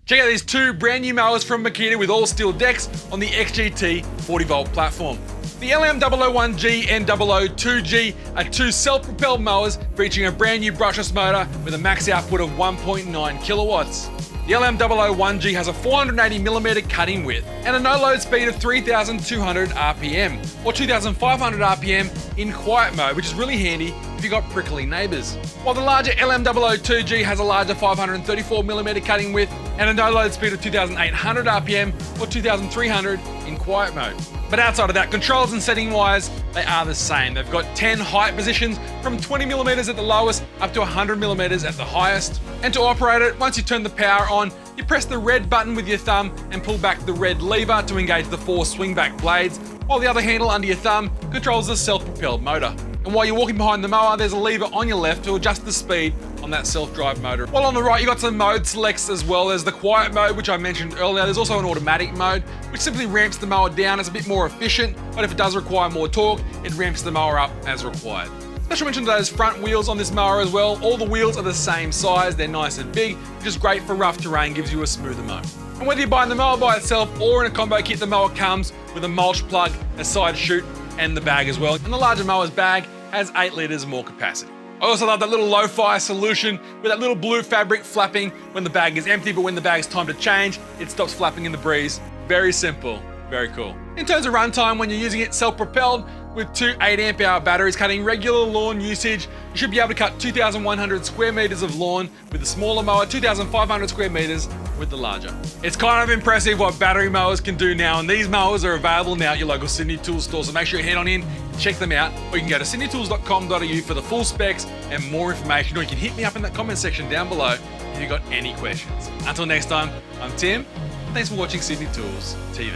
Check out these two brand new mowers from Makita with all steel decks on the XGT 40V platform. The LM001G and 002G are two self-propelled mowers featuring a brand new brushless motor with a max output of 1.9 kilowatts. The LM001G has a 480mm cutting width and a no-load speed of 3,200 RPM or 2,500 RPM in quiet mode, which is really handy if you've got prickly neighbours. While the larger LM002G has a larger 534mm cutting width and a no-load speed of 2,800 RPM or 2,300 in quiet mode. But outside of that, controls and setting wise, they are the same. They've got 10 height positions from 20mm at the lowest up to 100mm at the highest. And to operate it, once you turn the power on, you press the red button with your thumb and pull back the red lever to engage the 4 swing-back blades, while the other handle under your thumb controls the self-propelled motor. And while you're walking behind the mower, there's a lever on your left to adjust the speed on that self-drive motor. While on the right, you've got some mode selects as well. There's the quiet mode, which I mentioned earlier. There's also an automatic mode, which simply ramps the mower down. It's a bit more efficient, but if it does require more torque, it ramps the mower up as required. Special mention to those front wheels on this mower as well. All the wheels are the same size. They're nice and big, which is great for rough terrain, gives you a smoother mow. And whether you're buying the mower by itself or in a combo kit, the mower comes with a mulch plug, a side chute, and the bag as well. And the larger mower's bag has 8 litres more capacity. I also love that little low-fire solution with that little blue fabric flapping when the bag is empty, but when the bag's time to change, it stops flapping in the breeze. Very simple, very cool. In terms of runtime, when you're using it self-propelled with 2 8-amp-hour batteries cutting regular lawn usage, you should be able to cut 2,100 square metres of lawn with the smaller mower, 2,500 square metres with the larger. It's kind of impressive what battery mowers can do now, and these mowers are available now at your local Sydney Tools store, so make sure you head on in, check them out, or you can go to sydneytools.com.au for the full specs and more information, or you can hit me up in that comment section down below if you've got any questions. Until next time, I'm Tim, thanks for watching Sydney Tools TV.